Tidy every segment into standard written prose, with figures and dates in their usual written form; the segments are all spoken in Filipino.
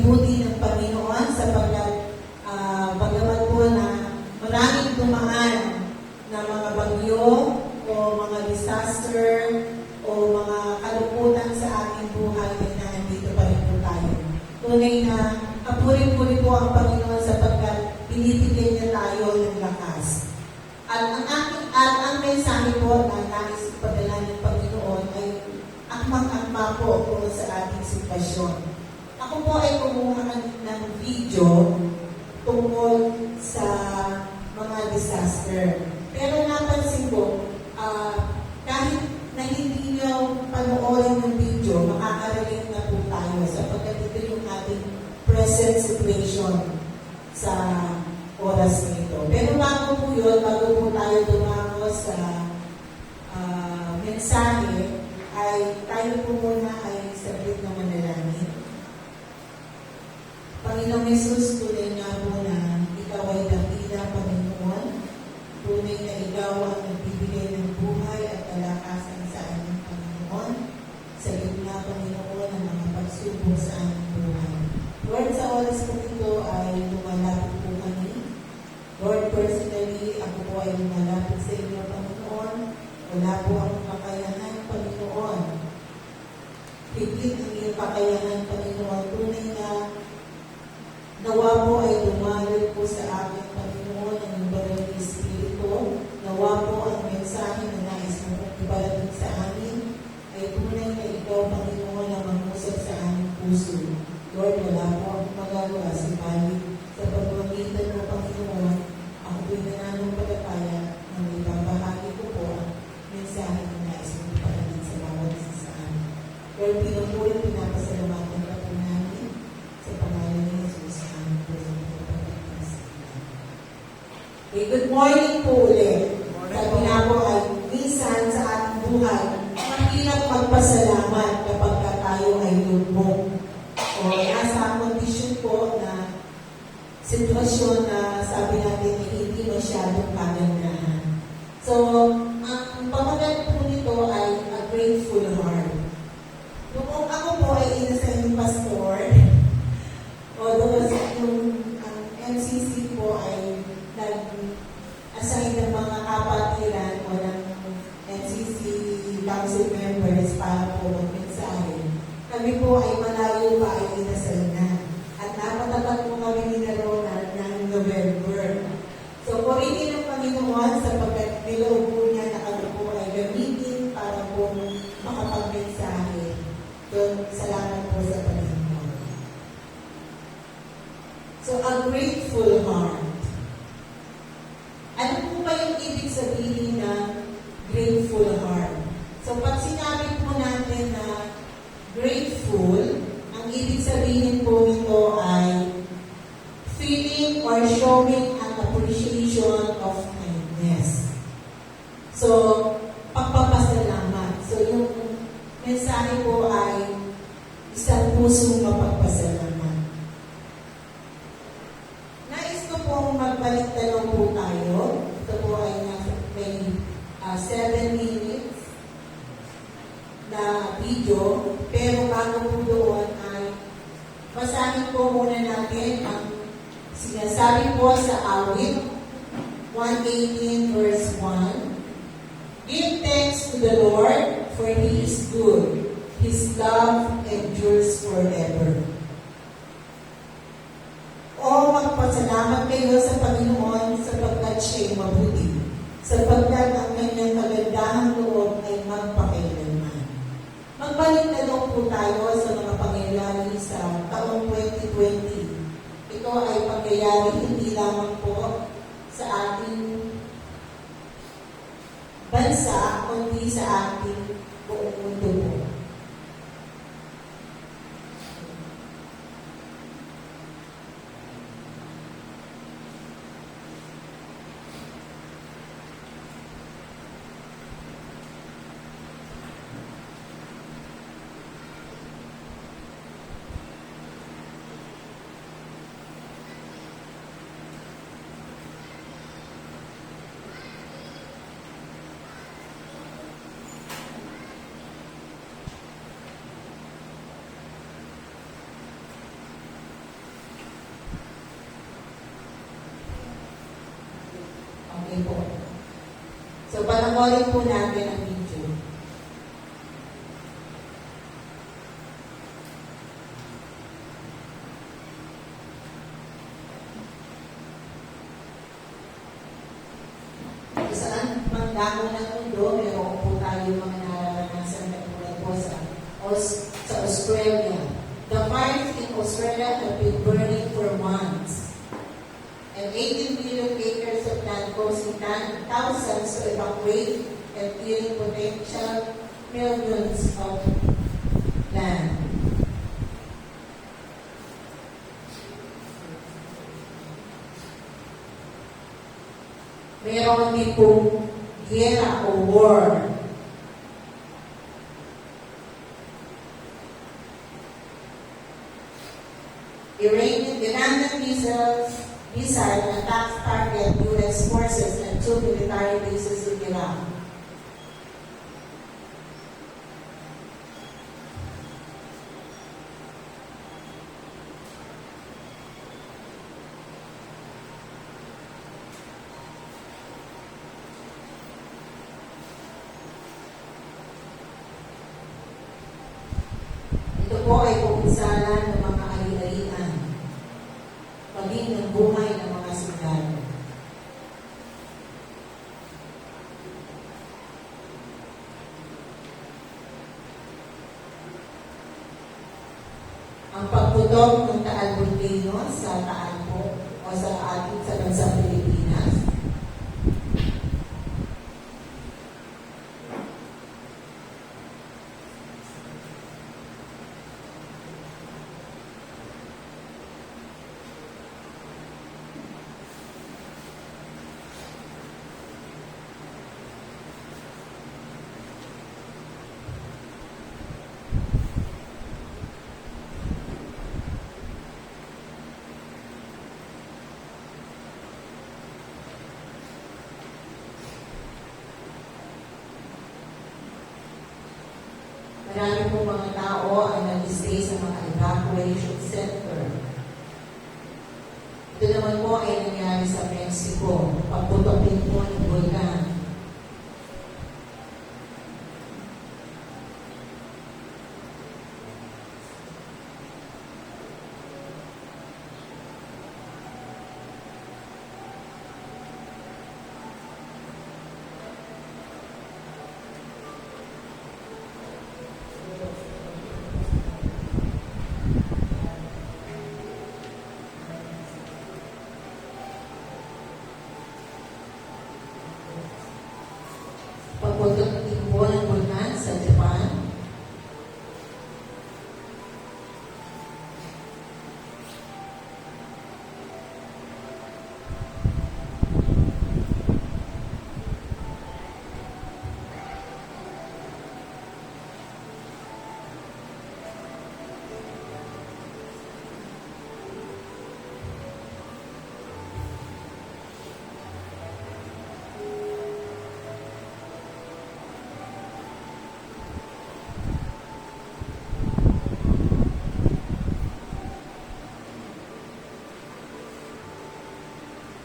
buti ng Panginoon sapagkat bagamat po na maraming dumaan na mga bagyo o mga disaster o mga kalungkutan sa ating buhay, na nandito pa rin po tayo. Tunay na kapuri-puri po ang Panginoon sapagkat binibigyan niya tayo ng lakas. At ang mensahe po na nais ipadala ng Panginoon ay akmang-akma po sa ating sitwasyon. Ako po ay kumuha ng video tungkol sa mga disaster. Pero napansin ko, kahit na hindi nyo panoorin yung video, makaka-relate na po tayo sapagkat ito yung ating present situation sa oras nito. Pero bago po yun, bago po tayo dumako sa mensahe, ay tayo po muna ay sabit na manalangin. Panginoong Yesus, tunay nga po na Ikaw ay dakila, Panginoon. Tunay na Ikaw ang nagbibigay ng buhay at kalakasan sa aming Panginoon. Sa gitna, Panginoon, ng mga pagsubok sa aming buhay. Lord, sa oras po ito ay lumalapit po kami. Lord, personally, ako po ay lumalapit sa inyo, Panginoon. Wala po akong kakayahan, Panginoon. Higit ang iyong kakayahan, Panginoon. Tunay na nawa po ay dumaloy po sa akin, Panginoon, ang banal na Espiritu. Nawa po ang mensahe na nais mo ibalatin sa amin ay tunay na Ikaw, Panginoon, ang mangusap sa aming puso. Lord, wala po akong magagawa sa balik sa pagmamagitan ng Panginoon. Ako po'y nananampalataya ng ibabahagi ko po ang mensahe na nais mo ibalatin sa bawat isa sa amin. Lord, pinupuri, pinapasalamatan ka po namin sa pangalan ni Jesus. Okay, good morning po ulit. Sabi nga po ay minsan sa ating buhay, mahirap magpasalamat kapag tayo ay lubog. O nasa kondisyon po na sitwasyon na sabi natin ay hindi masyadong kagandahan. So, ang pamagat po nito ay a grateful heart. Noong ako po ay inassign pastor, although yung MCC po ay nag-assign ng mga kapatiran o ng MCC council members para po mag-mensahe. Kami po ay malayo pa ay inassign na. At napatapat po kami ni Ronald ng November. So, purihin ng Panginoon sapagkat niloob po niya na kami po ay gamitin para po makapag-mensahe. So, salamat po sa Panginoon. So, a grateful heart. Ano po ba yung ibig sabihin ng grateful heart? So, pag sinabi po natin na grateful, ang ibig sabihin po nito ay feeling or showing an appreciation of kindness. So, pagpapasalamat. So, yung mensahe po ay isang pusong mapagpasalamat. Nais ko pong magbalik talong po tayo. Ito po ay may 7 minutes na video. Pero bago po doon ay basahin po muna natin ang sinasabi po sa awit 118 verse 1. Give thanks to the Lord, for He is good. His love endures forever. O magpasalamat kayo sa Panginoon sapagkat siya'y mabuti, sapagkat ang kanyang kagandahang loob ay magpakailanman. Magbalik na daw po tayo sa mga pangyayari sa taong 2020. Ito ay pangyayari hindi lamang po sa ating bansa, kundi sa ating buong mundo po. Panoorin po natin ang video. Saan mang dako ng mundo, meron po tayo mga nararanasan na tulad po sa Australia. The fires in Australia have been burning for months, and 18 million acres of land causing thousands to evacuate and killing potential millions of land. Meron din pong giyera o war. Iranian missile attacks target U.S. forces and 2 military bases in Iraq. Ito po ay kumpinsala ng mga ali-alian, maging ng buhay ng mga sundalo. Ang pagputok ng Taal Volcano sa Taal po o sa ating sa bansang Pilipinas. Marami pong mga tao ang nag-stay sa mga evacuation center. Ito naman po ay nangyari sa Mexico. Pagputok din po ng bulkan. Pagputok din po ng bulkan sa Japan.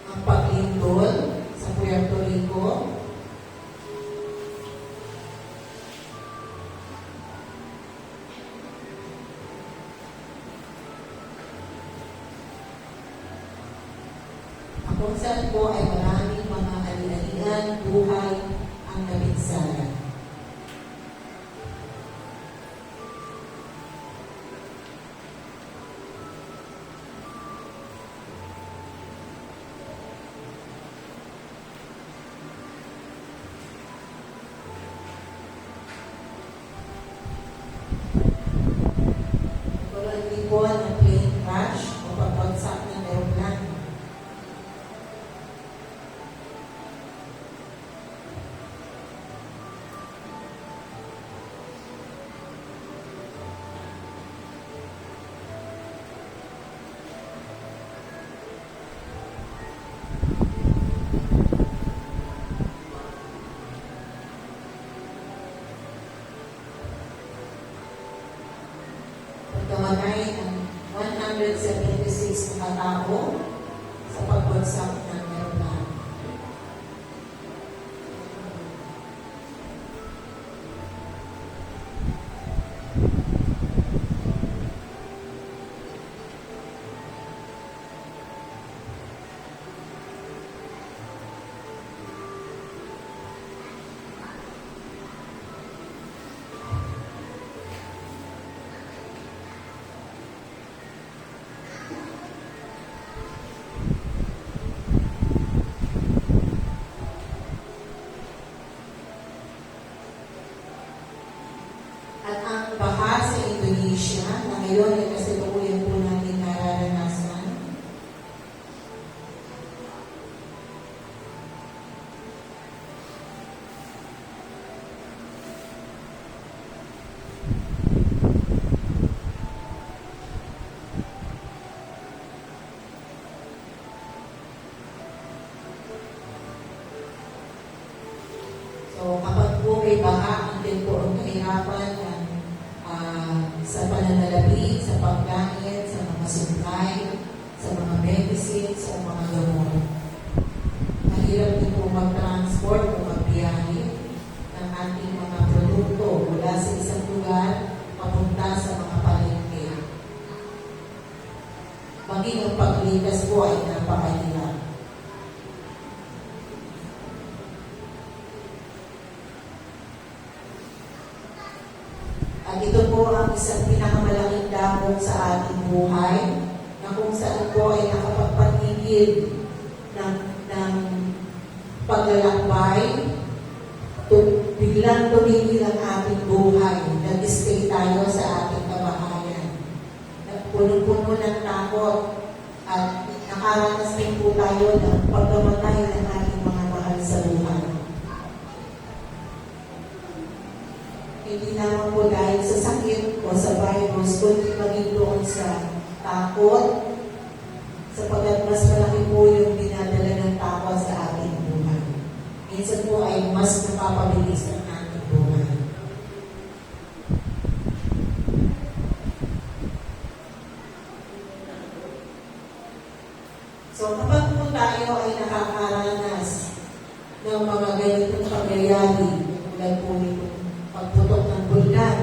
Ang paglindol sa Puerto Rico. Ang kung saan po ay maraming mga ali-alian, buhay ang napinsala. Nagkaroon din po ng plane crash o pagbagsak ng aeroplano. Pagkamatay ng 176 na tao sa pagbagsak ng aeroplano. baha sa Indonesia na ngayon ay kasalukuyan po natin nararanasan. So kapag po may baha, hindi po ang kahirapan sa pananalapi, sa pagkain, sa mga supply, sa mga medicine, sa mga gamot. Mahirap din po mag-transport o magbiyahe ng ating mga produkto mula sa isang lugar papunta sa mga palengke. Maging ang paglikas po ay napakahirap. At ito po ang isang pinakamalaking dambok sa ating buhay na kung saan po ay nakapagpatigil ng paglalakbay, biglang tumigil ang ating buhay. Nag-stay tayo sa ating kabahayan. Punong-puno ng takot at nakaranas din po tayo ng pagkamatay ng ating mga mahal sa buhay. Hindi naman po dahil sa sakit o sa virus, kundi maging doon sa takot, sapagkat mas malaki po yung dinadala ng takot sa ating buhay. Minsan po ay mas napapabilis ang ating buhay. So kapag po tayo ay nakakaranas ng mga ganitong pangyayari, tulad po nito, pagputok ng bulkan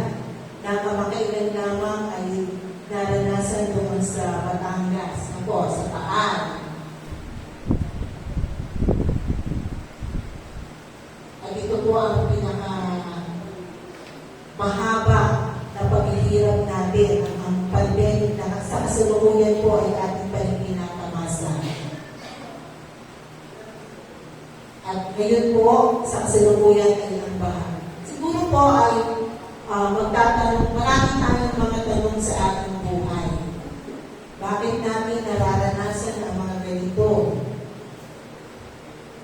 na kamakailan lamang ay naranasan doon sa Batangas, sa Taal. At ito po ang mahaba na paghihirap natin. Ang pandemic na sa kasalukuyan po ay ating pinakamasa. At ngayon po, sa kasalukuyan ay ang baha. Siguro po ay magtatanong, marami tayong mga tanong sa ating buhay. Bakit namin nararanasan ang mga ganito?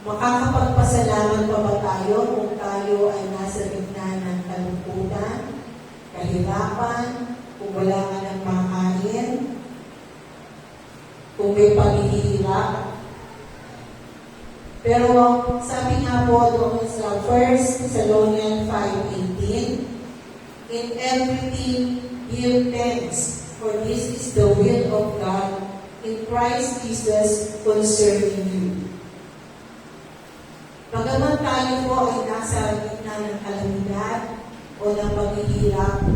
Makakapagpasalamat pa ba tayo kung tayo ay nasa gitna ng kalungkutan, kahirapan, kung wala ka ng makain, kung may paghihirap? Pero sabi nga po doon sa 1 Thessalonians 5:18, in everything give thanks, for this is the will of God in Christ Jesus concerning you. Bagaman tayo po ay nasa gitna ng kalamidad o ng paghihirap,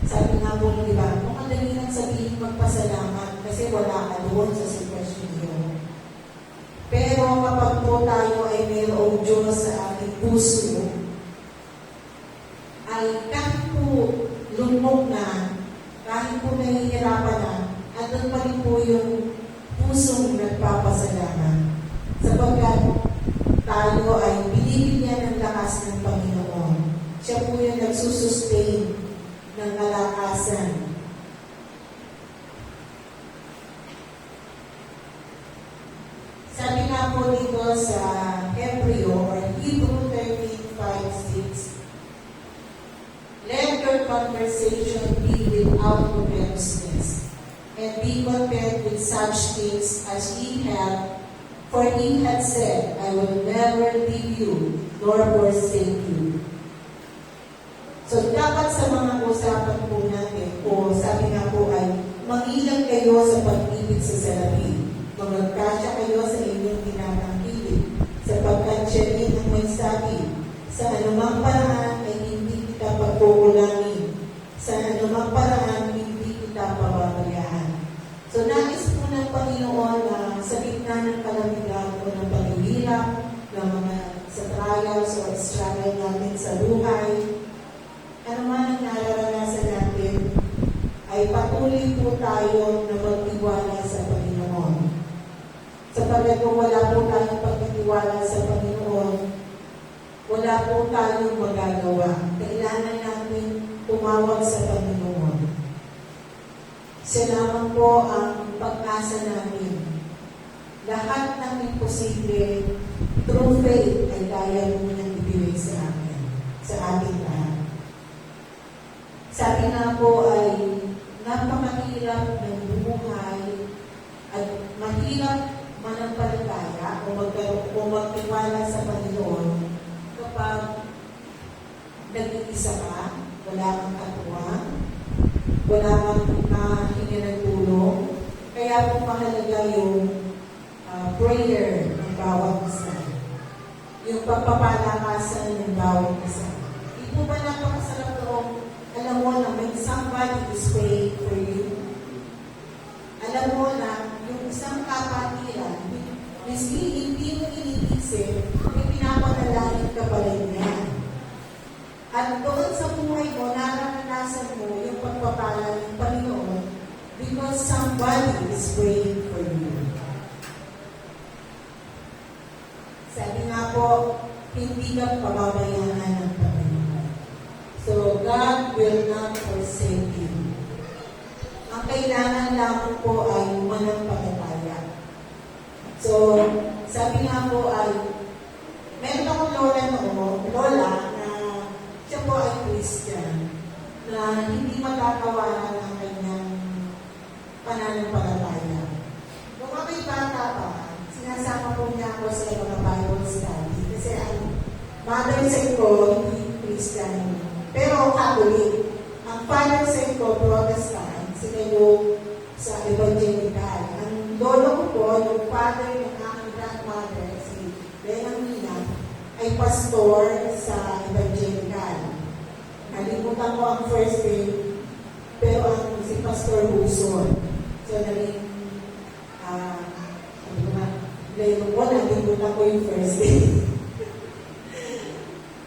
sabi nga po ng iba, kung madali lang sabihin magpasalamat kasi wala ka doon sa sitwasyon yun. Pero kapag po tayo ay mayroong Diyos sa ating puso, ay kahit po lumok na, kahit po nahihirapan na, at doon pa rin po yung pusong nagpapasalamat. Sapagkat tayo ay binibigyan ng lakas ng Panginoon. Siya po yung nagsusustain ng kalakasan. Sabi nga po dito sa Hebreo or Hebrew 13:5-6, let your conversation be without covetousness, and be content with such things as ye have, for he had said, I will never leave you, nor forsake you. So dapat sa mga usapan po natin, o sabi nga po ay, mag-ilang kayo sa pag-ibig sa salapi. Magkasya kayo sa inyong tinatangkilik, sapagkat siya rin ang may sabi, sa anumang paraan ay hindi kita pagkukulangin, sa anumang paraan hindi kita pababayaan. So nais po ng Panginoon na sa gitna ng kalamidad o ng paghihirap, ng mga sa trials o struggle natin sa buhay, ano man ang nararanasan natin, ay patuloy po tayo na magtiwala sa Panginoon. Sapagkat kung wala po tayong pagtitiwala sa Panginoon, wala po tayong magagawa. Kailangan natin tumawag sa Panginoon. Siya lamang po ang pag-asa namin. Lahat ng imposible, through faith, ay kaya mo niyang ibigay sa amin, sa ating lahat. Sabi nga po ay napakahirap ng buhay at mahirap manampalataya o magtiwala sa Panginoon kapag nag-iisa ka, wala kang katuwang, wala kang hingi ng tulong. Kaya po mahalaga yung prayer ng bawat isa. Yung pagpapalakasan ng bawat isa. Di po ba napakasarap noong alam mo na may somebody is praying for you? Alam mo na yung isang kapatiran, miski hindi mo iniisip, may pinapanalangin ka pa rin niya. At doon sa buhay mo, naranasan mo yung pagpapala ng Panginoon because somebody is praying for you. Sabi nga po, hindi ka pababayaan ng Panginoon. So, God will not forsake you. Ang kailangan lang po ay manampalataya. So, sabi nga po ay, meron akong lola na siya po ay Christian, na hindi matatawaran ang kanyang pananampalataya. Kung ako'y bata pa, sinasama po niya ako sa mga Bible study. Kasi ang mother side ko, hindi Christian, pero Catholic. Ang father side ko, Protestant, sila yung sa evangelical. Ang lolo ko po, yung father ng aking grandmother, si Benamina, ay pastor sa evangelical. Nalimutan ko ang first name, pero ang si Pastor Huson. So, nalimutan ko yung first name.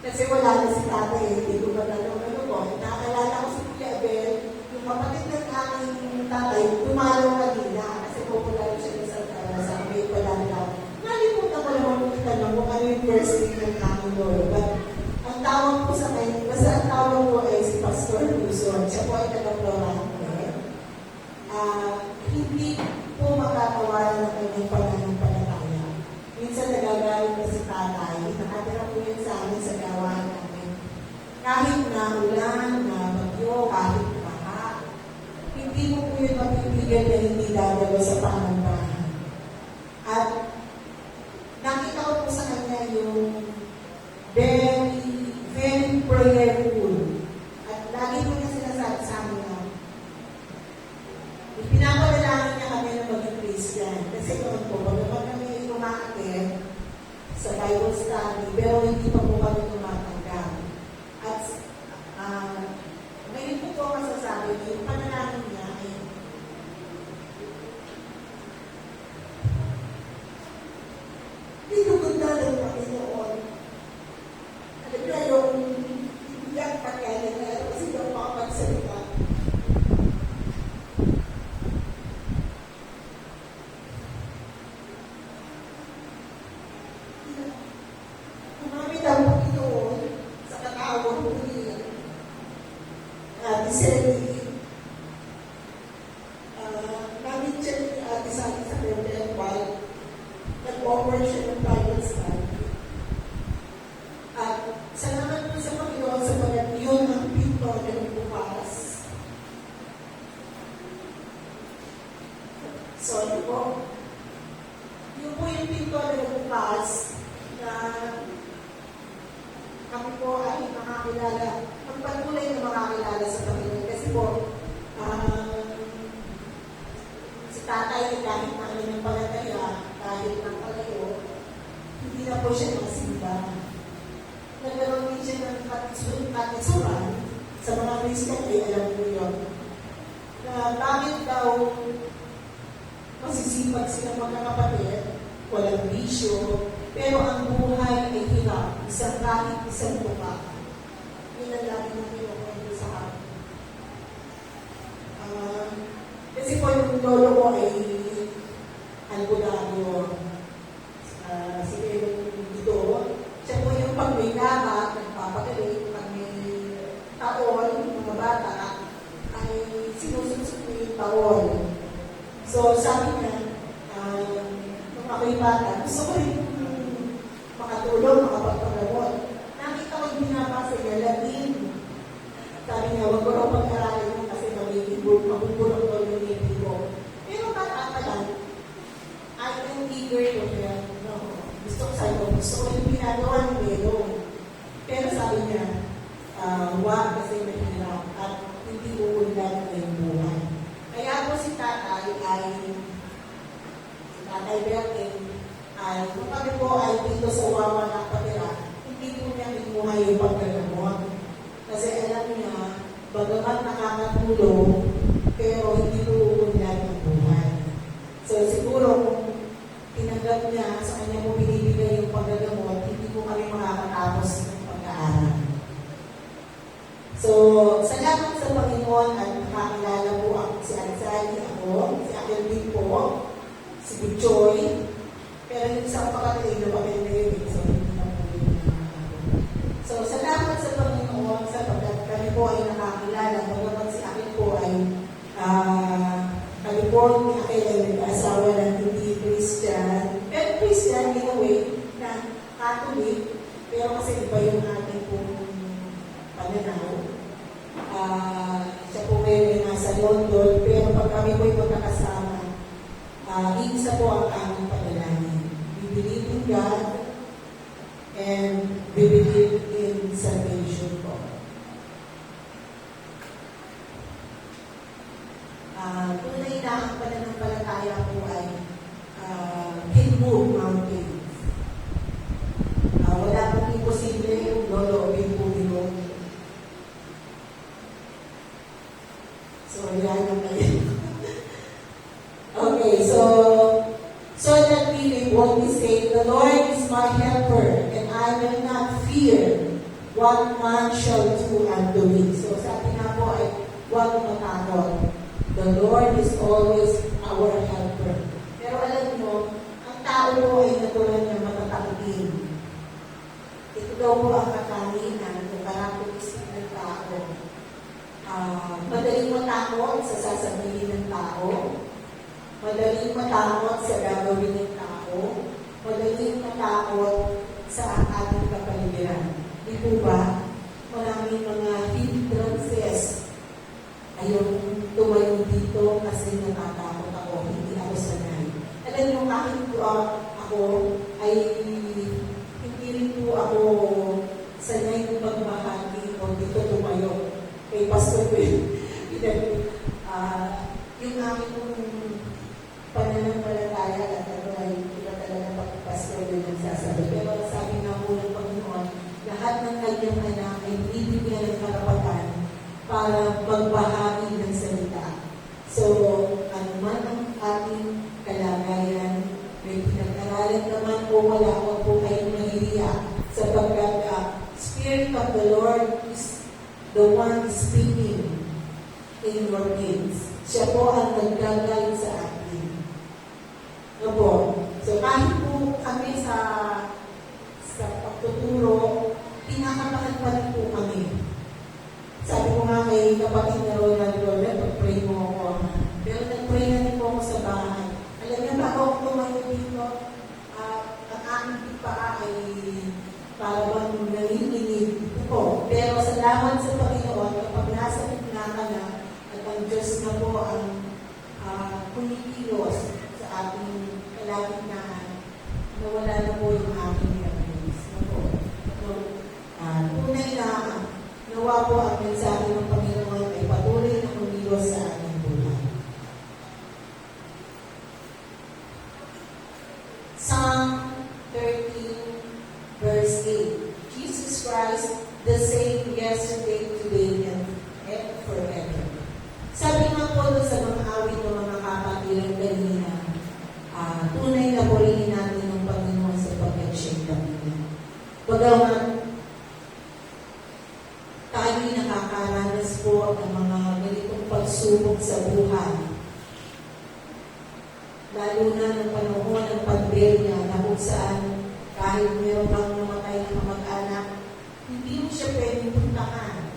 Kasi wala na si tatay, hindi ko matanong ano ko. Nakakilala ko si Kuya Abel, yung kapatid ng aking tatay, tumalo kanina, kasi popular siya sa sa may palala. Nalimutan ko naman kung itanong kung ano yung first name ng aking lolo. But, ang tawag po sa kanya, basta ang tawag po ay si Pastor Luzon. Siya po ay taga-Florante. Hindi po makatawaran ng kanyang pananampalataya. Minsan nagagalit na si tatay, nakatira po yun sa amin sa gawain namin. Kahit na ulan, na bagyo, kahit baha, hindi mo po yun mapipigil na hindi dadalo sa panambahan. At nakita ko po sa kanya yung very, very prayerful. At lagi po niya sinasabi sa amin na pinapadalangin niya kami na maging Christian. Kasi noon po, pag kami umakit sa Bible study, pero hindi pa po kami tumatanggap. At ngayon po po masasabi niya, yung panalangin niya ay tinugunda ng Panginoon. Alam niya yung iyak pa kaya na kasi daw makapagsalita. Kumamit ang Panginoon sa katawang mo niya. Ate Sally, namin siya ni Ate Sally sa Bethel while nag-offer siya ng Bible study. At salamat po sa Panginoon sa pagkat yun ang pinto na nagbukas. Sorry po. Yun po yung pinto na nagbukas na kami po ay makakilala, magpatuloy na makakilala sa Panginoon. Kasi po, si tatay kahit na ano ng palataya, kahit ng palayo, hindi na po siya nakasimba. Nagkaroon din siya ng katisuran sa mga Christian ay alam mo yun. Na bakit daw masisipag silang magkakapatid, walang bisyo, pero ang buhay ay hirap, isang kahit isang tuka. Yun ang lagi ng kinukwento sa akin. Kasi po yung lolo ko ay albularyo. Sige yung dito, siya po yung pag may lamat, nagpapagaling, pag may taon, mga taon. So sabi niya, nung ako'y bata, gusto ko rin makatulong, makapagpagamot. Nakita ko yung binabasa niya, Latin. Sabi niya, wag ko raw pag-aralin mo kasi mabubulok daw yung ngipin ko. Pero bata pa lang, I am eager to help. No. Gusto ko yung ginagawa ng Lelo. Pero sabi niya, wag kasi mahirap at hindi uunlad na yung buhay. Kaya po si Tatay Bertin, kung kami po ay dito sa Wawa ng Patira, hindi po niya kinuha yung pagkagamot. Kasi alam niya, bagamat nakakatulong, pero hindi po uunlad ng buhay. So siguro kung tinanggap niya sa kanya po binibigay yung pagkagamot, hindi po kami makakatapos ng pag-aaral. So, salamat sa Panginoon at nakakilala po ako si Ansali, ako, si Akelvin po, si Bichoy, pero yung isang pakatid na pakitid, so hindi na po yun So, salamat sa Panginoon sapagkat kami po ay nakakilala, bagamat si Akel po ay California, Akel ay nag-asawa ng hindi Christian, pero Christian in a way na Catholic, pero kasi iba yung ating pong pananaw. Siya po ngayon ay nasa London, pero pag kami po ay magkakasama, isa po ang aming panalangin. We believe in God and we believe in salvation po. Tunay na ang pananampalataya po ay can move mountains. Wala pong imposible yung loloobin po nilo. So, yan ang ngayon. Okay, so that we may boldly say, the Lord is my helper, and I will not fear what man shall do unto me. So, sabi nga po ay, huwag matakot. The Lord is always our helper. Pero alam mo, ang tao po ay natural niya matatakutin. Ito daw po ang katanginan o karakteristik ng tao. Madaling matakot sa sasabihin ng tao. Madaling matakot sa gagawin ng tao. Madaling matakot sa ating kapaligiran. Di po ba? Maraming mga hindrances. Ayun, tumayo dito kasi natatakot ako. Hindi ako sanay. Alam niyo, kahit ako ay hindi rin po ako sanay ng pagbahagi o dito tumayo. Kay Pastor Will. Yung aking pananampalataya at ano ay iba talaga pag Pastor Will nagsasabi. Pero sabi nga po ng Panginoon, lahat ng kanyang anak ay bibigyan ng karapatan para magbahagi ng salita. So, ano man ang ating kalagayan, may pinag-aralan naman o wala o po kayong mahihiya sapagkat Spirit of the Lord is the one speaking in your things. Siya po ang nag-guide sa atin. No po? So, kahit po kami sa pagtuturo, pinakamahan pa rin po kami. Sabi ko nga kay kapatid na Ronald Robert, pag-pray mo ako. Pero nag-pray na rin po ako sa bahay. Alam niya, bago ako tumayo dito, ang aming paa ay para bang nanginginig po. Pero salamat sa Panginoon, kapag nasa gitna ka na, at ang Diyos na po ang kumikilos sa ating kalagitnaan, nawala na po yung aking feelings. Tunay na nawa po ang mensahe ng Panginoon ay patuloy na kumilos sa ating buhay. Psalm 13, verse 8. Jesus Christ, the same yesterday, today, and forever. Sabi nga po doon sa mga awit ng mga kapatiran kanina, tunay na purihin natin ng Panginoon sa pag-check natin. Bagamat tayo'y nakakaranas po ng mga ganitong pagsubok sa buhay. Lalo na ng panahon ng pandemya na kung saan kahit meron kang namatay na kamag-anak, hindi mo siya pwedeng puntahan.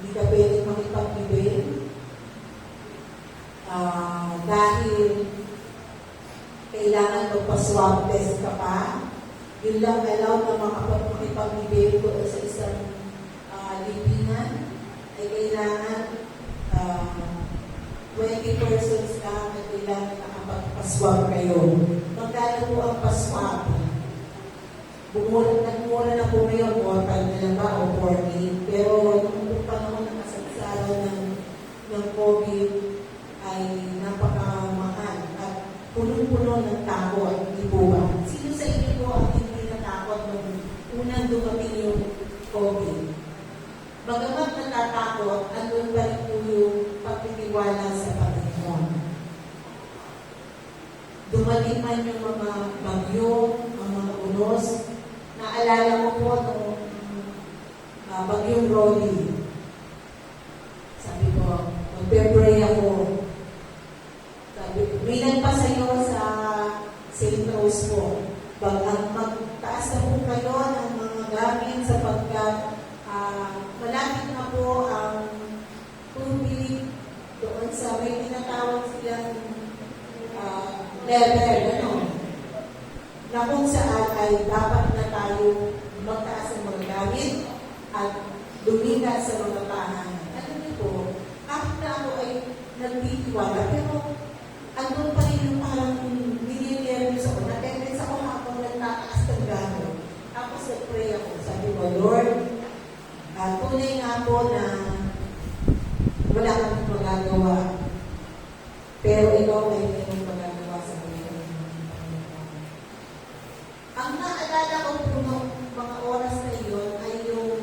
Hindi ka pwedeng makipag-ibig. swab test ka pa, yun lang allowed na makapag-ibig doon sa isang libingan, ay kailangan 20 persons lang at kailangan nakapag-paswab kayo. Magkano po ang paswab? Nagmura na po ngayon, 4 na lang ba o 40? Pero nung panahon na kasagsaraw ng COVID ay napakamahal at punong-puno ng takot, hindi po ba? Sino sa inyo po ang hindi natakot nung unang dumating yung COVID? Bagamat natatakot, andun pa rin po yung pagtitiwala sa Panginoon. Dumating man yung mga bagyo, ang mga unos. Naalala ko po nung bagyong Rolly. Sabi ko, magpe-pray ako. Sabi ko, may nagpasayo sa St. Rose po. Magtaas na po kayo ng mga gamit sapagkat malapit na po ang tubig doon sa may tinatawag silang level, ano? Na kung saan ay dapat na tayo magtaas ng mga gamit at lumikas sa mga tahanan. Alam niyo po, kahit na ako ay nagtitiwala, pero andun pa rin yung parang nilinervous ako. Natendensa ako habang nagtataas ng gamit. Tapos nag-pray ako. Sabi ko, Lord, tunay nga po na wala kang magagawa. Pero ikaw ay mayroong magagawa sa buhay. Ang naalala ko po ng mga oras na iyon ay yung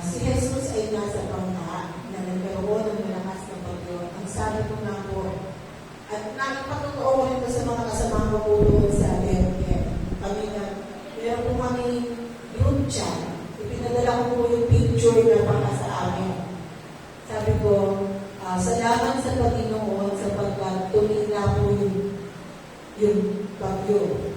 si Jesus ay nasa bangka na nagkaroon ng malakas na bagyo. Ang sabi ko nga po, at nakipagtotoo ko rin sa mga kasama ko po doon sa Berker. Kami na, meron po kami group chat. Ipinadala ko po yung picture na para sa amin. Sabi ko, salamat sa Panginoon sapagkat tumila po yung bagyo.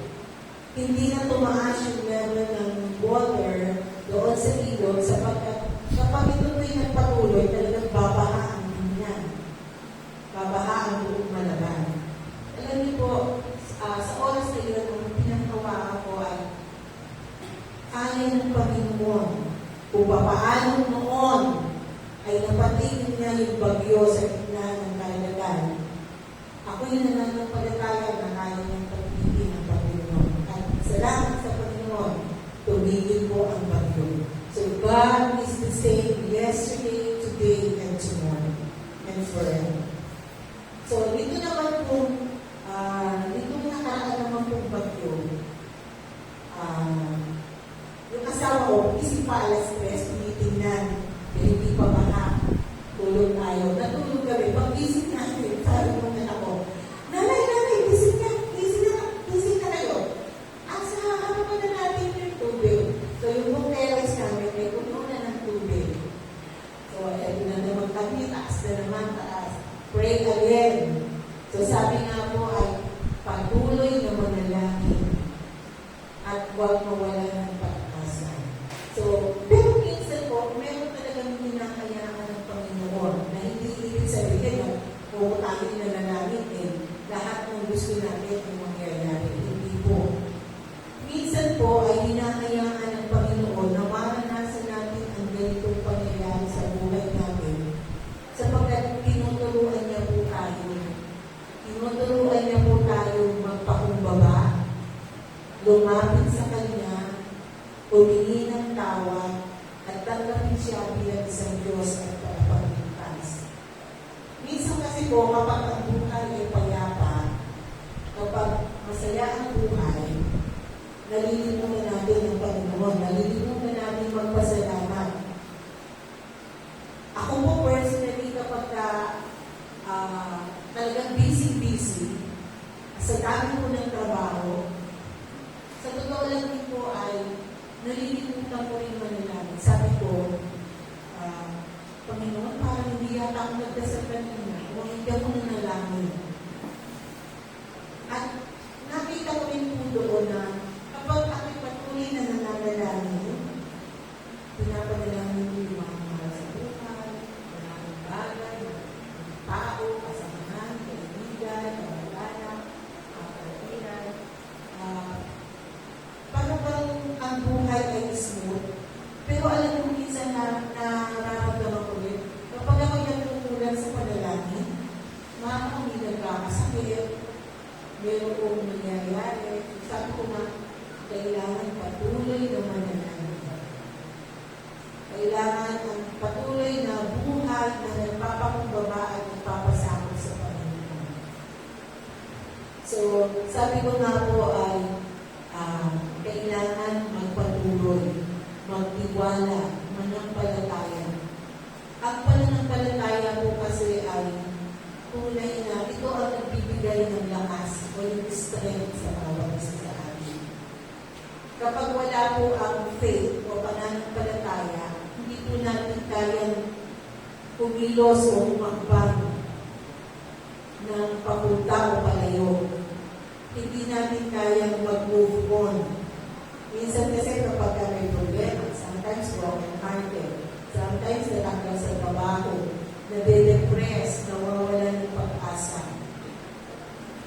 Hindi na tumaas yung level ng water doon sa ilog sapagkat kapag ito po'y nagpatuloy, talagang babahaan din yan. Babahaan buong Malaban. Alam niyo po, sa oras na yun, ang pinagkawaan ko ay kaya ng Panginoon. Kung paano noon ay napatigil niya yung bagyo sa gitna ng kalagayan. Ako yung nananampalataya na kaya niyang patigil ng Panginoon. At salamat sa Panginoon, tumigil po ang bagyo. So God is the same yesterday, today, and tomorrow, and forever. So dito naman po, dito nakaraan naman pong bagyo. Yung asawa ko, isip pa alas 3, tinitingnan, hindi pa baka, tulog tayo. Natulog kami, pag-isip natin, sabi mo na ako, nanay, gising na kayo. Asa, harapan na natin yung tubig. So yung buong terrace namin, may puno na ng tubig. So, eto na naman kami, taas. Pray again. So sabi nga po ay, patuloy na manalangin at huwag mawala ng pag-asa. So, pero minsan po, meron talagang hinahayaan ng Panginoon na hindi ibig sabihin na kung tayo nanalangin lahat ng gusto natin ang mangyayari. Hindi po. Minsan po ay hinahayaan ng Panginoon na maranasan natin ang ganitong pangyayari sa buhay natin sapagkat tinuturuan niya po tayo. Tinuturuan niya po tayo magpakumbaba, lumapit sa Kanya, humingi ng tawad, at tanggapin siya bilang isang Diyos at tagapagligtas. Minsan kasi po, kapag ang buhay ay payapa, kapag masaya ang buhay, nalilimutan natin ang Panginoon, nalilimutan natin magpasalamat. Ako po personally, kapag talagang busy, sa dami ko ng trabaho, sa totoo lang din po ay nalilimutan ko rin manalangin. Sabi ko, Panginoon, parang hindi yata ako nagdasal kanina. Kung hindi ako nanalangin. At nakita ko rin po doon na kapag ako'y patuloy na nananalangin, pinapanalangin ko yung mga mahal sa buhay, maraming bagay, tao, kasamahan, kaibigan, kamag-anak, kapatid, if mayroong nangyayari, sabi ko na, kailangan patuloy na mananaligan. Kailangan ang patuloy na buhay na nagpapakumbaba at nagpapasakot sa Panginoon. So, sabi ko nga po ay, kailangan magpatuloy, magtiwala, manampalataya. Ang pananampalataya po kasi ay tunay na ito ang nagbibigay ng lakas o yung strength sa bawat isa sa atin. Kapag wala po ang faith o pananampalataya, hindi po natin kayang kumilos o umakbang ng papunta o palayo. Hindi natin kayang mag-move on. Minsan kasi kapag may problema, sometimes broken-hearted, sometimes natanggal sa trabaho, nade-depress, nawawalan ng pag-asa.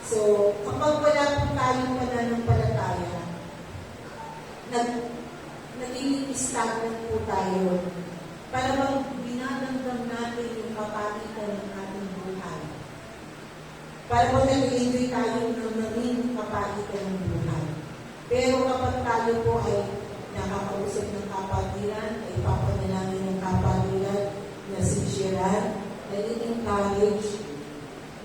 So, kapag wala po tayong pananampalataya, nagiging stagnant po tayo para bang binadamdam natin yung kapalitan ng ating buhay. Para bang nag-enjoy tayo ng naging kapalitan ng buhay. Pero kapag tayo po ay nakakausap ng kapatiran, ay papanalangin ng kapatiran na sinsiran, nag-encourage,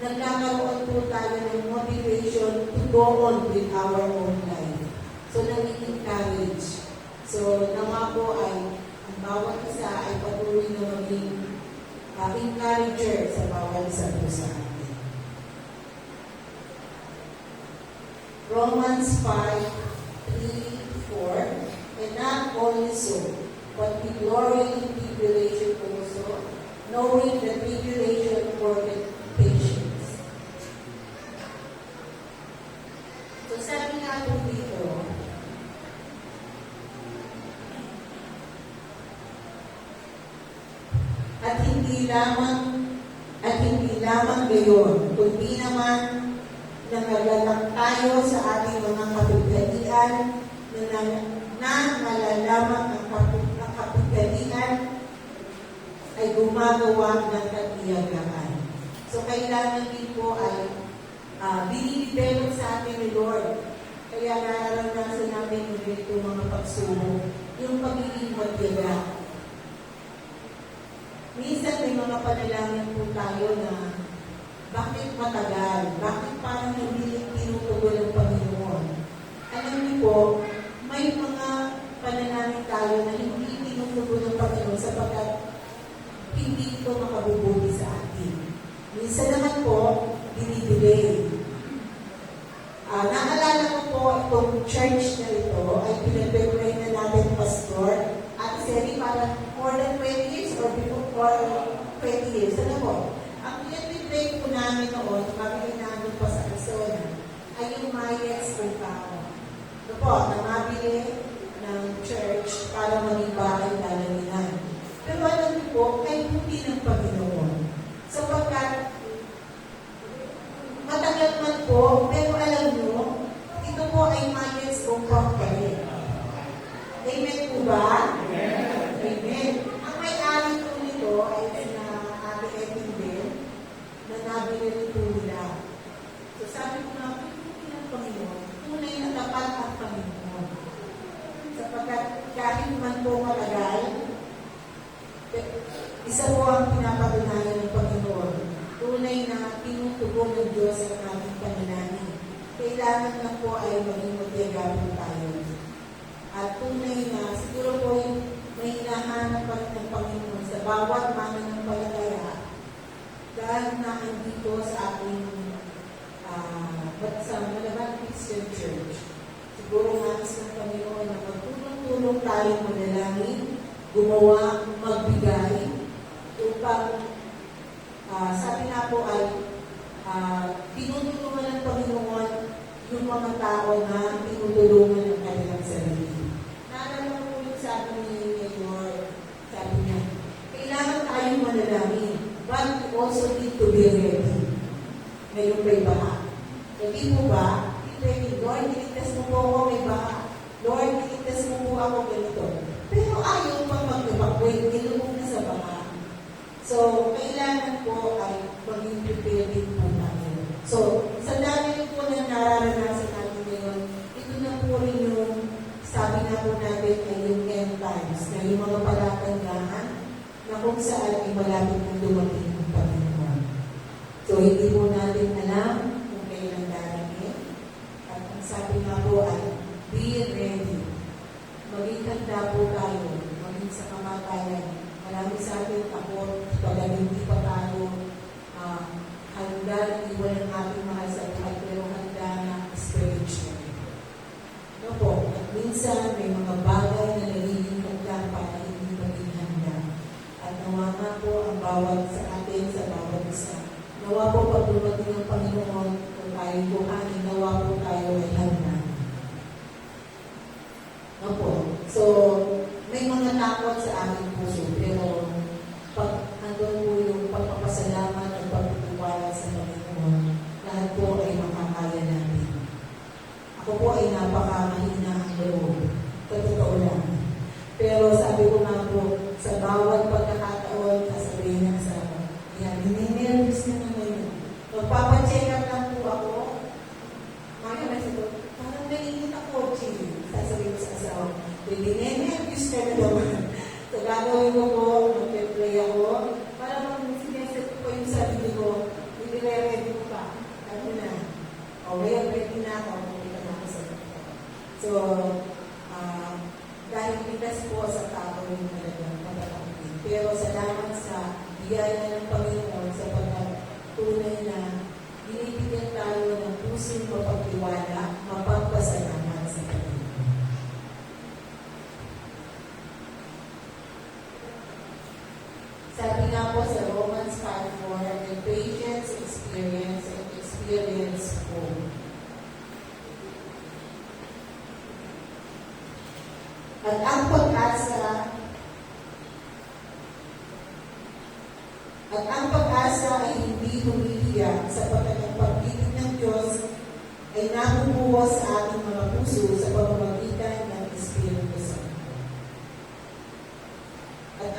nagkakaroon po tayo ng motivation to go on with our own life. So, nag-encourage. So, nawa po ay ang bawat isa ay patuloy na maging encourager sa bawat isa po sa atin. Romans 5:3-4, and not only so, but we glory in tribulation also, knowing that tribulation worketh patience. So sabi nga po dito, at hindi lamang gayon, kundi naman nangalalang tayo sa ating mga kapighatian na nalalamang ang kapighatian ay gumagawa ng katiyagaan. So, kailangan din po ay binidevelop sa atin ni Lord. Kaya nararanasan namin yung ito mga pagsubok, yung pagiging matiyaga. Minsan may mga panalangin po tayo na bakit matagal? Bakit parang hindi tinutugon ng Panginoon? Alam niyo po, may mga panalangin tayo na hindi tinutugon ng Panginoon sapagkat hindi ito makabubuti sa atin. Minsan naman po, dinidelay. Naalala ko po itong church na ito ay pinag-pray na natin pastor at Seri para more than 20 years or before 20 years. Ano po? Ang pinag-pray po namin noon, kami namin pa sa Arizona, ay yung Mayets kung tao. Ito po, namabili ng church para maging bahay lalaminan. Pero alam niyo po, ay hindi ng Panginoon. Sapagkat, matagal man po, pero alam niyo, ito po ay Mayets kung company. Amen po ba? Amen. Ang may-ari po nito ay na Ate Edwin din, na nabili rin po nila. So sabi ko na, hindi ng Panginoon, tunay na tapat ang Panginoon. Sapagkat kahit man po matagal, isa po ang pinapatunayan ng Panginoon. Tunay na tinutugon ng Diyos ang ating panalangin. Kailangan na po ay maging magtiyaga po tayo. At tunay na, siguro po yung may hinahanap pa rin ng Panginoon sa bawat mananampalataya dahil na andito sa ating sa Malaban Christian Church. Siguro nais ng Panginoon na magtulong-tulong tayong manalangin, gumawa, magbigay, upang sabi na po ay tinutulungan ng Panginoon yung mga tao na tinutulungan ng kanilang sarili. Naalala ko yung sabi ni Mayor, sabi niya, kailangan tayong manalangin, but we also need to be ready. Ngayon may baha. Hindi mo ba? Ready. Lord, niligtas mo po ako, may baha. Lord, niligtas mo po ako ganito. Pero ayaw pang mag-evacuate, nilubog na sa baha. So, kailangan po ay maging prepared po natin. So, dumating ang Panginoon. So, hindi po natin alam kung kailan darating. At ang sabi nga po ay, be ready. Maging handa po tayo, maging sa kamatayan. Marami sa atin takot, pag hindi pa tayo handa na iwan ang ating mahal sa buhay, pero handa na spiritually. No po, at minsan may mga bagay na nagiging handa para hindi maging handa. At nawa nga po ang bawat sa atin, sa bawat isa. Nawa po pag dumating ang Panginoon, kung tayo buhanin, nawa po tayo ay handa. No po, so may mga takot sa ating puso, pero pag andun po yung pagpapasalamat at pagtitiwala sa Panginoon, lahat po ay makakaya natin. Ako po ay napakamahina ang loob. Totoo lang. Pero sabi ko nga po, sa bawat pagkakataon, sasabihin niya sa akin, yan, hininervous na naman yun. Magpapacheck up lang po ako. Maya na sabi ko, parang naiinit ako, Chili. Sasabihin ko sa asawa, hininervous ka na naman. So gagawin ko po, mag-play ako, para mag-sineset ko yung sarili ko, hindi ready ko pa. Ano na, okay, ready na ako, hindi ka na ako sa ito. So, dahil pitas po sa tao yung talagang pagkakapit. Pero salamat sa biyaya ng Panginoon sa pagkatunay na binibigyan tayo ng pusong mapagtiwala, mapagpasalamat sa Panginoon. Sabi nga po sa Romans 5:4, the patience, experience hope. At ang pag-asa ay hindi humihiyak sapagkat ang pag-ibig ng Diyos ay nabubuhos sa ating mga puso sa pamamagitan ng Espiritu Santo. At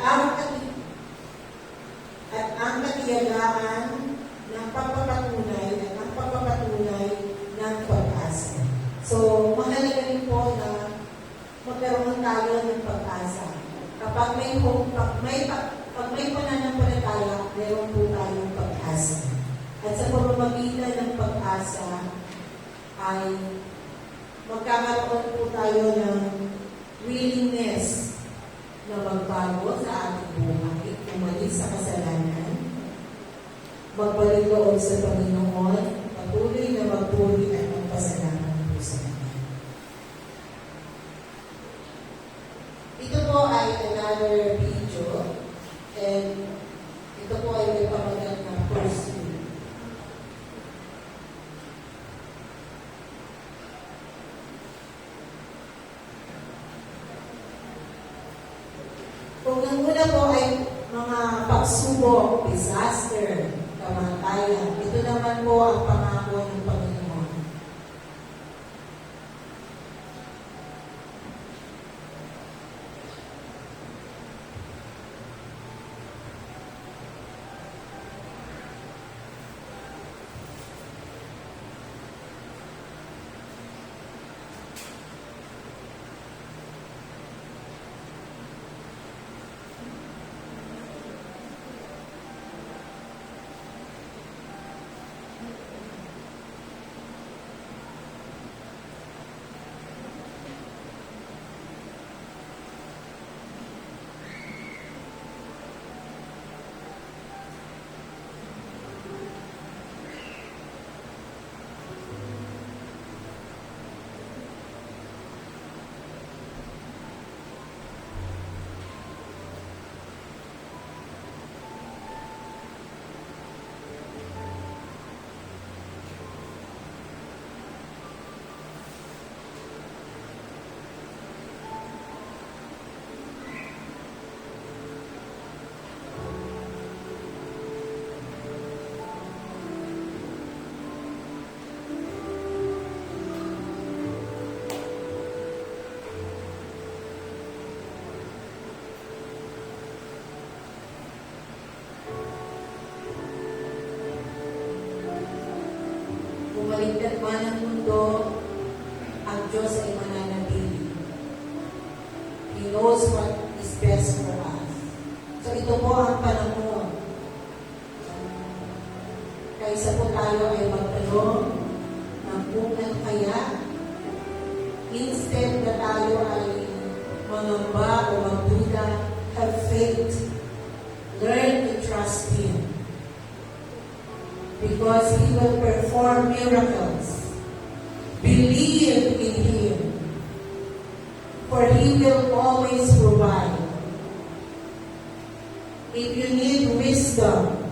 ang katiyagaan ng pagpapatunay ng pag-asa. So, mahalaga rin po na magkaroon tayo ng pag-asa. Kapag may pananampalataya, meron po tayong pag-asa. At sa pamamagitan ng pag-asa ay magkakaroon po tayo ng willingness na magbago sa ating buhay, umalis sa kasalanan, magbalik loob sa Panginoon, patuloy na magpuri at magpasalamat po sa Kanya. Ito po ay another video, and ito po ay may pamagat na pursuit. Kung ang una po ay mga pagsubok, disaster, kamatayan, ito naman po ang pangako ng Panginoon. Bumaligtad man ang mundo, ang Diyos ay mananatili. He knows what is best for us. So ito po ang panahon kaysa po tayo ay magtanong ng kung ano kaya, instead na tayo ay mangamba o magduda, have faith. Learn to trust Him. Because He will perform miracles. Believe in Him. For He will always provide. If you need wisdom,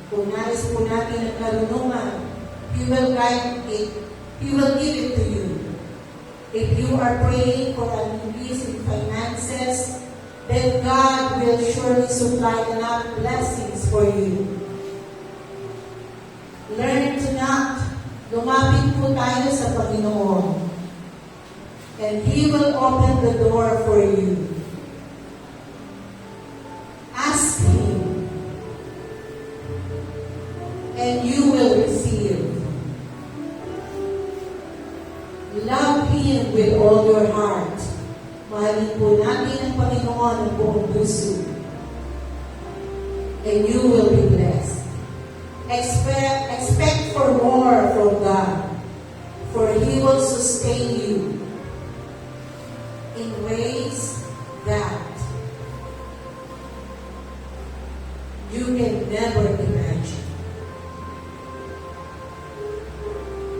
kung nais po natin ang karunungan, He will guide it. He will give it to you. If you are praying for an increase in finances, then God will surely supply enough blessings for you. Learn to knock. Lumapit po tayo sa Panginoon. And He will open the door for you. Ask Him. And you will receive. Love Him with all your heart. Mahalin po natin ang Panginoon ng buong puso. And you will be blessed. Expect for more from God. For He will sustain you in ways that you can never imagine.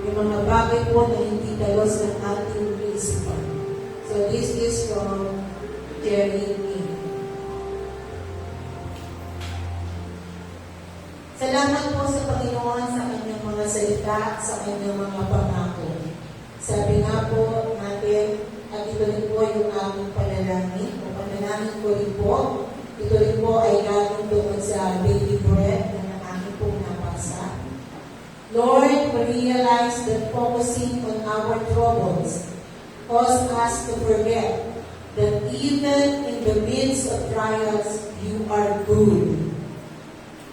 May mga bagay po na hindi dalos ng ating isipan. So this is from Jerry E. Salamat po sa Panginoon sa kanyang mga salita, sa kanyang mga pangako. Sabi nga po natin, at ito rin po yung aming panalangin, o panalangin ko rin po, ito rin po ay galing doon sa daily bread na aking pong nabasa. Lord, we realize that focusing on our troubles cause us to forget that even in the midst of trials, you are good.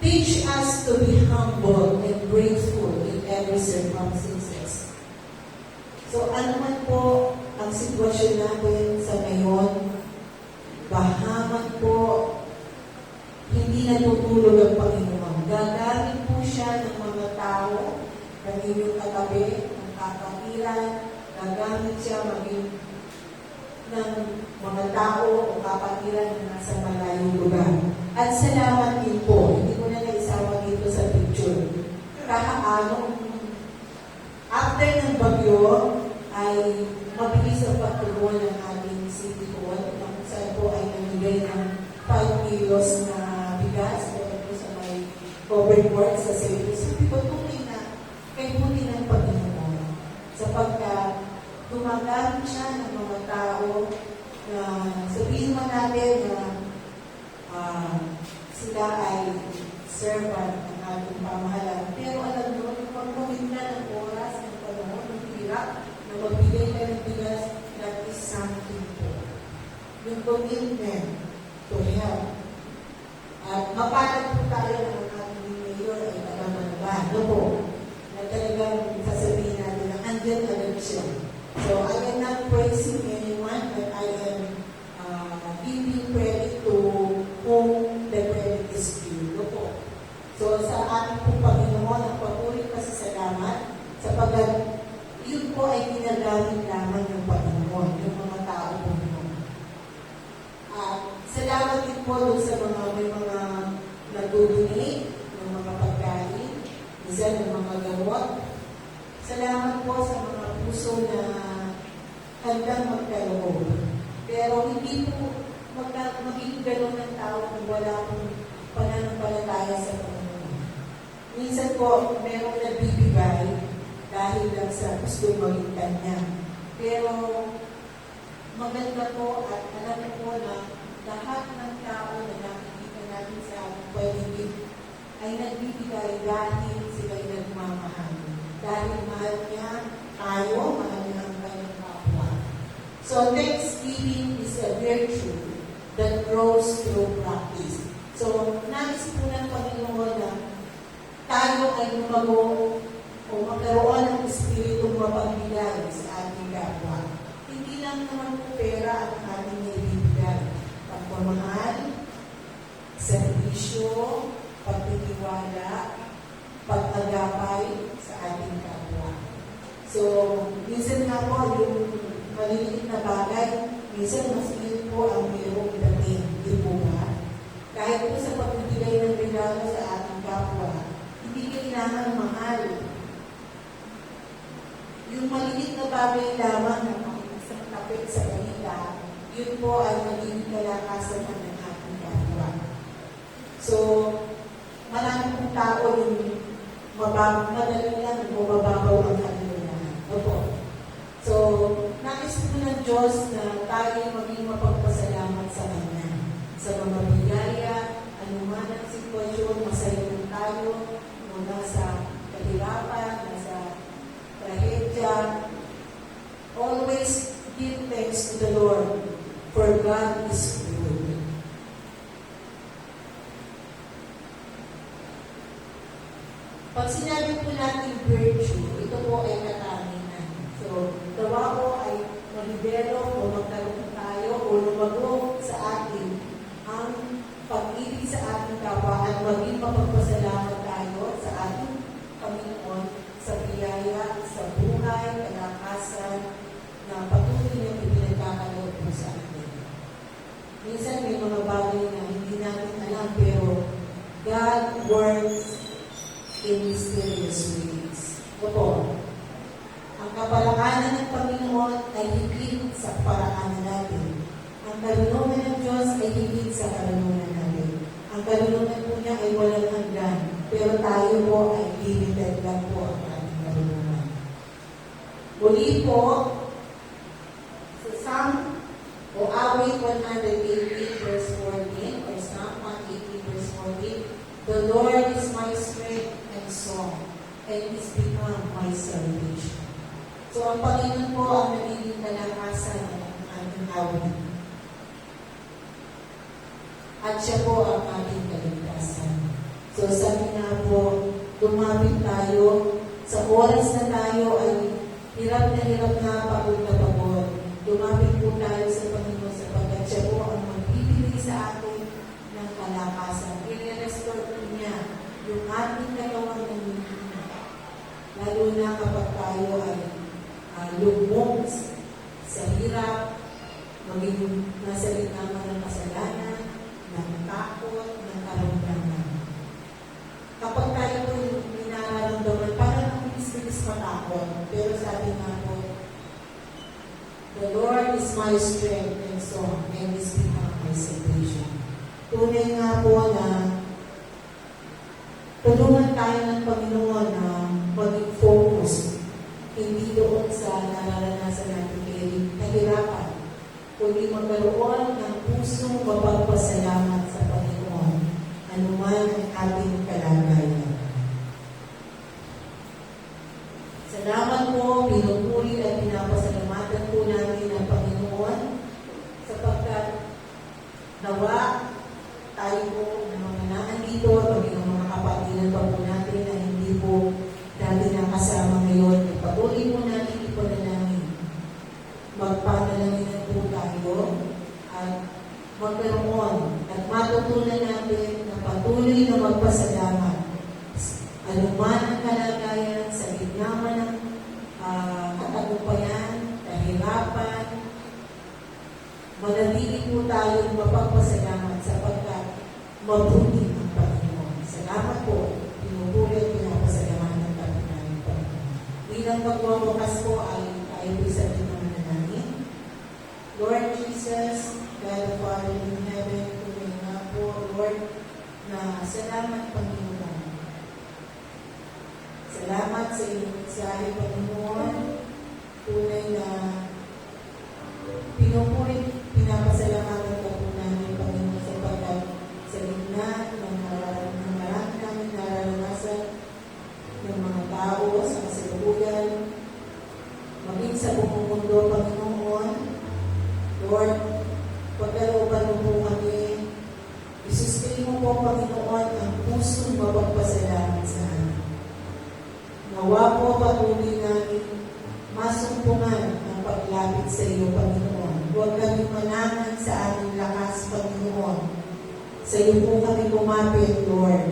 Teach us to be humble and grateful in every circumstances. So ano man po ang sitwasyon natin sa ngayon, bahaman po, hindi natutulog ang Panginoon. Gagamit po siya ng mga tao, ng inyong katabi, ng kapatiran, gagamit siya maging ng mga tao o kapatiran na nasa malayong lugar. At salamat din po, hindi ko na naisawa dito sa picture. Kahaanong, after ng bagyo, ay mabilis ang pagtugon ng ating city hall, kung saan po ay namigay ng 5 kilos na bigas, o po sa may covered work sa service. Sabi ko, tunay na kay buti ng Panginoon. Sapagkat gumagamit siya ng mga tao na sabihin mo natin na sila ay servant ng ating pamahalaan. Pero alam mo, kung pagkawin na ng oras, ng panahon, ng hirap, na magbigay ka ng bigas, that is something po. Yung commitment to help. At mapalad po tayo ng ating mayor ay taga-Manila. Ano po? Na talagang sasabihin natin na andyan agad siya. So, I am not praising anyone, but I am giving credit to whom the credit is due. Po. So, sa ating pong Panginoon, ang papulit pasasalamat sapagkat yun po ay ginagamit lamang ng Panginoon, yung mga tao po yun. Salamat din po doon sa may mga nag-donate ng mga pagkain, isa ng mga gamot. Salamat po sa mga puso na handang magkaloob. Pero hindi po magiging gano'n ng tao kung wala pong pananampalataya sa Panginoon. Minsan po, merong nagbibigay dahil lang sa gusto maging kanya. Pero maganda po at alam po na lahat ng tao na nakikita natin sa ating paligid ay nagbibigay dahil sila ay nagmamahal. Dahil mahal niya tayo, mahal niya ang kanyang kapwa. So, thanksgiving is a virtue that grows through practice. So, nais po ng Panginoon na tayo ay lumago o magkaroon ng espiritong mapagbigay sa ating kapwa. Hindi lang naman po pera ang ating ibibigay. Pagmamahal, serbisyo, pagtitiwala, pag So, minsan nga po, yung maliliit na bagay, minsan mas yun po ang mayroong dating, di po ba? Kahit po sa pagbibigay ng regalo sa ating kapwa, hindi kailangan mahal. Yung maliliit na bagay lamang na isang kapit sa kanila, yun po ay magiging kalakasan ng ating kapwa. So, marami pong tao yung madali lang o mababaw ang kanilang. Opo. So, nais po ng Diyos na tayo maging mapagpasalamat sa Kanya. Sa mga biyaya, anuman ang sitwasyon, masaya lang tayo, mula sa kahirapan, nasa trahedya. Always give thanks to the Lord, for God is good. Pag sinabi po natin virtue, ito po ay katangian. So, gawa po ay mag-develop o magkaroon tayo o lumago sa atin ang pag-ibig sa ating kapwa at maging mapagpasalamat tayo sa ating Panginoon sa biyaya, sa buhay, kalakasan na patuloy na ipinagkakaloob po sa atin. Minsan may mga bagay na hindi natin alam pero God works in mysterious ways. Opo. Ang kapalakanan ng Panginoon ay higit sa paraanan natin. Ang karunungan ng Diyos ay higit sa karunungan natin. Ang karunungan po niya ay walang hanggan. Pero tayo po ay limited lang po ang ating karunungan. Muli po, sa Psalm o Awit 118 verse 14 or Psalm 118 verse 14, the Lord is my strength and song, and is become my salvation. So, ang Panginoon po ang nagiging kalakasan ng ating awit. At siya po ang ating kaligtasan. So, sabi nga po, tumapit tayo, sa oras na tayo ay hirap na pagod na pagod. Tumapit po tayo sa Panginoon sapagkat siya po ang magbibigay sa atin ng kalakasan. I-restore po niya yung ating katawang nangyayari. Lalo na kapag tayo ay lubog sa hirap, maging nasa gitna ng kasalanan, ng takot, ng karamdaman. Kapag tayo po yung nararamdaman, parang ang bilis-bilis matakot. Pero sabi nga po, the Lord is my strength and song, and is become my salvation. Tunay nga po na tulungan tayo ng Panginoon na maging focus, hindi doon sa nararanasan natin kahirapan, kundi magkaroon ng pusong mapagpasalamat sa Panginoon, anuman ang ating kalagayan. Salamat po, pinupuri at pinapasalamatan po natin ang Panginoon sapagkat nawa tayo po ng mga naandito, maging ang mga kapatiran pa po natin na hindi po dati nakasama ngayon. Patuloy po natin ipanalangin. Magpanalangin po tayo at magkaroon at matutunan natin na patuloy na magpasalamat. Anuman ang kalagayan sa gitna man ng katagumpayan, kahirapan, manatili po tayong mapagpasalamat sapagkat mabuti ang Panginoon. Salamat po. Pinupuri at pinapasalamatan kami namin Panginoon. Bilang magwawakas po ay tayo po sa tinangan namin. Lord Jesus, God the Father in heaven, tunay nga po, Lord, na salamat Panginoon. Salamat sa inyong mensahe, Panginoon. Tunay na pinupuri, pinapasalamatan ka po namin, Panginoon, sapagkat sa gitna ng marami namin nararanasan ng mga tao sa kasalukuyan, maging sa buong mundo, Panginoon. Lord, pagkalooban mo po kami, isustain mo po, Panginoon, ang pusong mapagpasalamat sa amin. Nawa po patuloy namin masumpungan ang paglapit sa iyo, Panginoon. Huwag kami manangan sa aming lakas, Panginoon. Sa iyo po kami kumapit, Lord.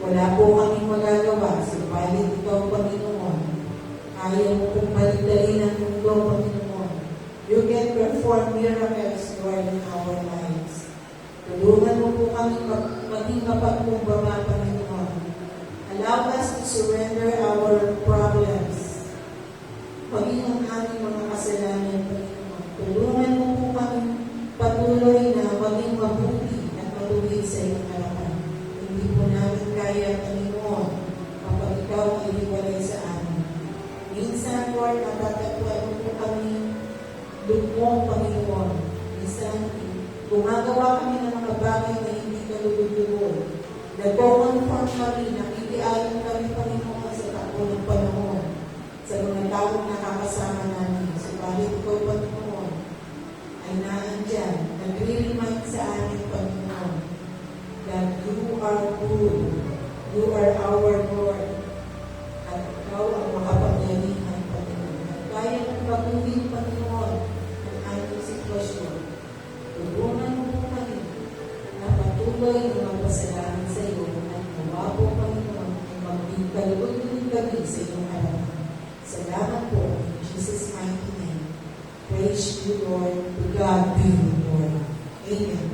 Wala po kami magagawa, subalit ikaw, Panginoon. Ayaw mo aming maging mapagkumbaba, Panginoon. Allow us to surrender our problems. Maging ang aming mga kasalanan, Panginoon. Tulungan mo po kami patuloy na maging mabuti at matuwid sa iyong harapan. Hindi po namin kaya, Panginoon, kapag ikaw ay hiwalay sa amin. Minsan, Lord, natatagpuan mo po kami lugmong, Panginoon. Minsan, gumagawa kami ng mga bagay na hindi kalugod-lugod. Nag-conform kami, nakikiayon kami, Panginoon, sa takbo ng panahon, sa mga taong nakakasama namin. Subalit ikaw, Panginoon, ay naandyan, nagre-remind sa amin, Panginoon, that you are good, you are our Lord, at ikaw ang makapangyarihan, Panginoon. At kaya ng baguhin, Panginoon, ang aming sitwasyon. Tulungan mo po kami na patuloy na magpasalamat sa iyo at nawa po, Panginoon, ay maging kalugod-lugod kami sa iyong harapan. Salamat po in Jesus' mighty name. Praise you, Lord. To God be the glory. Amen.